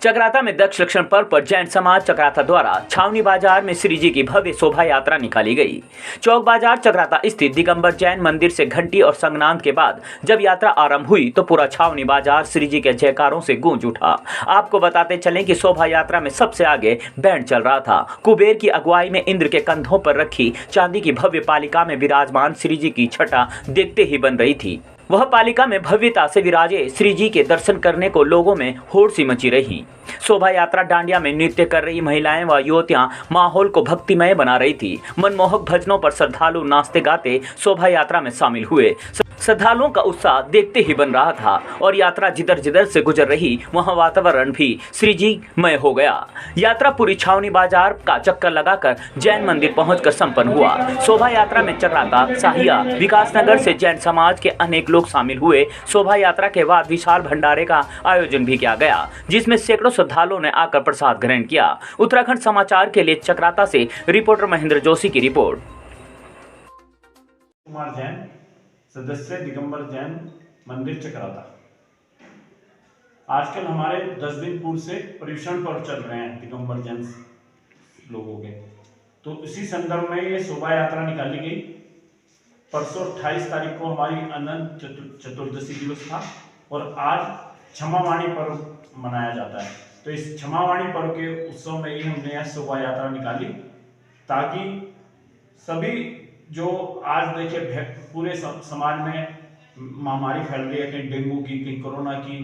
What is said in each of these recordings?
चकराता में दक्ष लक्षण पर्व पर जैन समाज चकराता द्वारा छावनी बाजार में श्री जी की भव्य शोभा यात्रा निकाली गई। चौक बाजार चकराता स्थित दिगंबर जैन मंदिर से घंटी और संगनाद के बाद जब यात्रा आरंभ हुई तो पूरा छावनी बाजार श्री जी के जयकारों से गूंज उठा। आपको बताते चलें कि शोभा यात्रा में सबसे आगे बैंड चल रहा था। कुबेर की अगुवाई में इंद्र के कंधों पर रखी चांदी की भव्य पालिका में विराजमान श्री जी की छटा देखते ही बन रही थी। वह पालिका में भव्यता से विराजे श्री जी के दर्शन करने को लोगों में होड़ सी मची रही। शोभा यात्रा डांडिया में नृत्य कर रही महिलाएं व युवतियां माहौल को भक्तिमय बना रही थी। मनमोहक भजनों पर श्रद्धालु नाचते गाते शोभा यात्रा में शामिल हुए। श्रद्धालुओं का उत्साह देखते ही बन रहा था और यात्रा जिधर जिधर से गुजर रही वहां वातावरण भी श्री जी मय हो गया। यात्रा पूरी छावनी बाजार का चक्कर लगाकर जैन मंदिर पहुंचकर संपन्न हुआ। शोभा यात्रा में चकराता, साहिया, विकासनगर से जैन समाज के अनेक लोग शामिल हुए। शोभा यात्रा के बाद विशाल भंडारे का आयोजन भी किया गया, जिसमें सैकड़ों श्रद्धालुओं ने आकर प्रसाद ग्रहण किया। उत्तराखंड समाचार के लिए चकराता से रिपोर्टर महेंद्र जोशी की रिपोर्ट। कुमार जैन, सदस्य दिगंबर जैन मंदिर चकराता। आजकल हमारे 10 दिन पूर्व से पर्युषण पर्व चल रहे हैं दिगंबर जैन लोगों के, तो इसी संदर्भ में ये शोभा यात्रा निकाली गई। परसों 28 तारीख को हमारी अनंत चतुर्दशी दिवस था और आज क्षमावाणी पर्व मनाया जाता है। तो इस क्षमावाणी पर्व के उत्सव में ही हमने यह शोभा यात्रा निकाली ताकि सभी जो आज देखिए पूरे समाज में महामारी फैल रही है, कहीं डेंगू की, कहीं कोरोना की,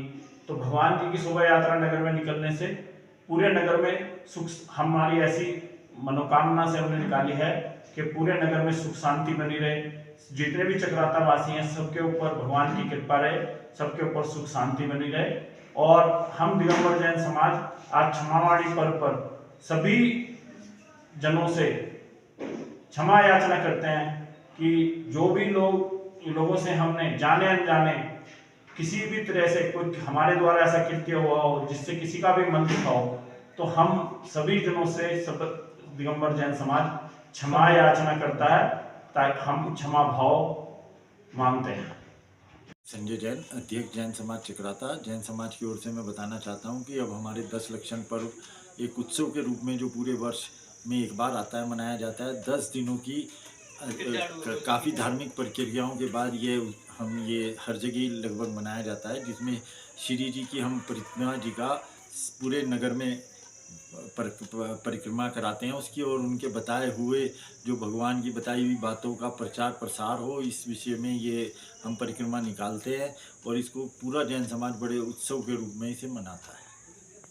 तो भगवान जी की शोभा यात्रा नगर में निकलने से पूरे नगर में सुख, हमारी ऐसी मनोकामना से हमने निकाली है कि पूरे नगर में सुख शांति बनी रहे। जितने भी चकराता वासी हैं सबके ऊपर भगवान की कृपा रहे, सबके ऊपर सुख शांति बनी रहे। और हम दिगंबर जैन समाज आज क्षमावाणी पर्व पर सभी जनों से क्षमा याचना करते हैं कि जो भी लोगों से हमने जाने अनजाने किसी भी तरह से कोई हमारे द्वारा ऐसा कृत्य हुआ हो जिससे किसी का भी मन दुखा हो, तो हम सभी जनों से सब दिगंबर जैन समाज क्षमा याचना करता है ताकि हम क्षमा भाव मांगते हैं। संजय जैन, अध्यक्ष जैन समाज चकराता। जैन समाज की ओर से मैं बताना चाहता हूं कि अब हमारे 10 लक्षण पर्व एक उत्सव के रूप में जो पूरे वर्ष में एक बार आता है, मनाया जाता है। 10 दिनों की काफ़ी धार्मिक प्रक्रियाओं के बाद ये हर जगह लगभग मनाया जाता है, जिसमें श्री जी की हम परिक्रमा जी का पूरे नगर में परिक्रमा कराते हैं उसकी, और उनके बताए हुए जो भगवान की बताई हुई बातों का प्रचार प्रसार हो, इस विषय में ये हम परिक्रमा निकालते हैं और इसको पूरा जैन समाज बड़े उत्सव के रूप में इसे मनाता है।